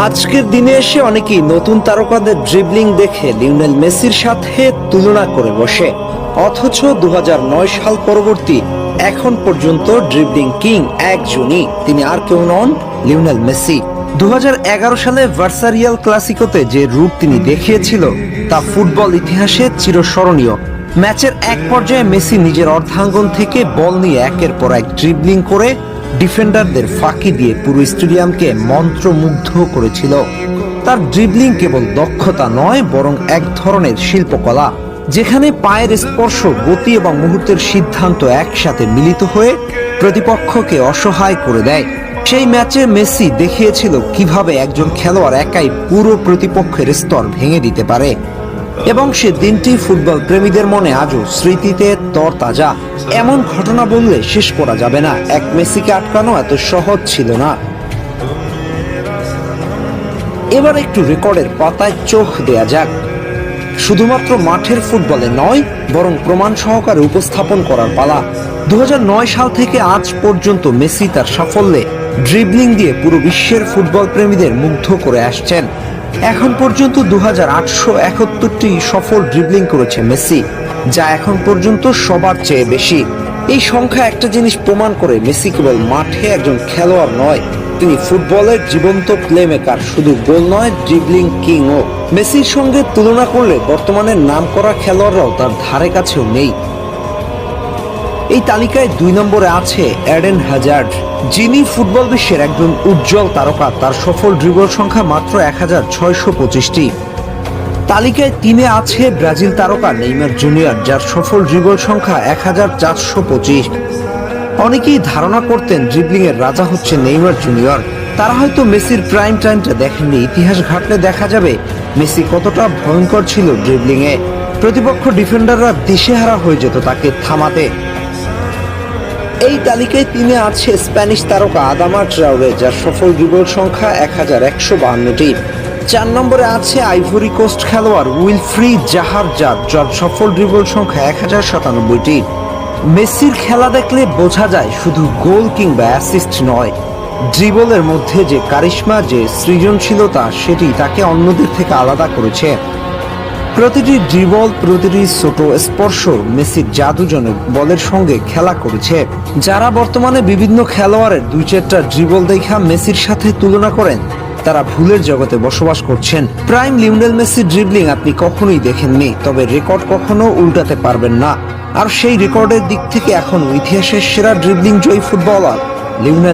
আজকের দিনে এসে অনেকেই নতুন তারকাদের ড্রিবলিং দেখে লিওনেল মেসির সাথে তুলনা করে বসে। অথচ 2009 সাল পরবর্তী এখন পর্যন্ত ড্রিবলিং কিং একজনই, তিনি আর কেউ নন, লিওনেল মেসি। 2011 সালে ভার্সারিয়াল ক্লাসিকোতে যে রূপ তিনি দেখিয়েছিল তা ফুটবল ইতিহাসে চিরস্মরণীয়। ম্যাচের এক পর্যায়ে মেসি নিজের অর্ধাঙ্গন থেকে বল নিয়ে একের পর এক ড্রিবলিং করে ডিফেন্ডারদের ফাঁকি দিয়ে পুরো স্টেডিয়ামকে মন্ত্রমুগ্ধ করেছিল। তার ড্রিবলিং কেবল দক্ষতা নয়, বরং এক ধরনের শিল্পকলা, যেখানে পায়ের স্পর্শ, গতি এবং মুহূর্তের সিদ্ধান্ত একসাথে মিলিত হয়ে প্রতিপক্ষকে অসহায় করে দেয়। সেই ম্যাচে মেসি দেখিয়েছিল কিভাবে একজন খেলোয়াড় একাই পুরো প্রতিপক্ষের স্তর ভেঙে দিতে পারে, এবং সে দিনটি ফুটবল প্রেমীদের মনে আজও স্মৃতিতে তরতাজা। এমন ঘটনা বললে শেষ করা যাবে না। এক মেসিকে আটকানো এত সহজ ছিল না। এবার একটু রেকর্ডের পাতায় চোখ দেয়া যাক। শুধুমাত্র মাঠের ফুটবলে নয়, বরং প্রমাণ সহকারে উপস্থাপন করার পালা। 2009 সাল থেকে আজ পর্যন্ত মেসি তার সাফল্যে ড্রিবলিং দিয়ে পুরো বিশ্বের ফুটবল প্রেমীদের মুগ্ধ করে আসছেন। এখন পর্যন্ত 2871টি সফল ড্রিবলিং করেছে মেসি, যা এখন পর্যন্ত সবার চেয়ে বেশি। এই সংখ্যা একটা জিনিস প্রমাণ করে, মেসি কেবল মাঠে একজন খেলোয়াড় নয়, তিনি ফুটবলের জীবন্ত প্লেমেকার। শুধু গোল নয়, ড্রিবলিং কিংও। মেসির সঙ্গে তুলনা করলে বর্তমানে নামকরা খেলোয়াড়রাও তার ধারে কাছেও নেই। এই তালিকায় 2 নম্বরে আছে এডেন হ্যাজার্ড, যিনি ফুটবল বিশ্বের একজন উজ্জ্বল তারকা। তার সফল ড্রিবল সংখ্যা মাত্র 1625টি। তালিকায় 3-এ আছে ব্রাজিল তারকা নেইমার জুনিয়র, যার সফল ড্রিবল সংখ্যা 1425। অনেকেই ধারণা করতেন ড্রিবলিং এর রাজা হচ্ছে নেইমার জুনিয়র। তারা হয়তো মেসির প্রাইম টাইমটা দেখেননি। ইতিহাস ঘাটলে দেখা যাবে মেসি কতটা ভয়ঙ্কর ছিল ড্রিবলিং এ। প্রতিপক্ষ ডিফেন্ডাররা দিশেহারা হয়ে যেত তাকে থামাতে। এই তালিকায় 3-এ আছে স্প্যানিশ তারকা আদামা ট্রাওরে, যার সফল ড্রিবল সংখ্যা 1152টি। 4 নম্বরে আছে আইভরি কোস্ট খেলোয়াড় উইলফ্রিড জাহার, যার সফল ড্রিবল সংখ্যা 1097টি। মেসির খেলা দেখলে বোঝা যায় শুধু গোল কিংবা অ্যাসিস্ট নয়, ড্রিবলের মধ্যে যে কারিশমা, যে সৃজনশীলতা, সেটি তাকে অন্যদের থেকে আলাদা করেছে। প্রতিটি ড্রিবল, প্রতিটি ছোট স্পর্শ মেসির জাদুজনক বলের সঙ্গে খেলা করেছে। যারা বর্তমানে বিভিন্ন খেলোয়াড়ের 2-4টা ড্রিবল দেখা মেসির সাথে তুলনা করেন, তারা ভুলের জগতে বসবাস করছেন। প্রাইম লিওনেল মেসির ড্রিবলিং আপনি কখনোই দেখেননি, তবে রেকর্ড কখনো উল্টাতে পারবেন না। আর সেই রেকর্ডের দিক থেকে এখন ইতিহাসের সেরা ড্রিবলিং জয়ী ফুটবলার লিওনেল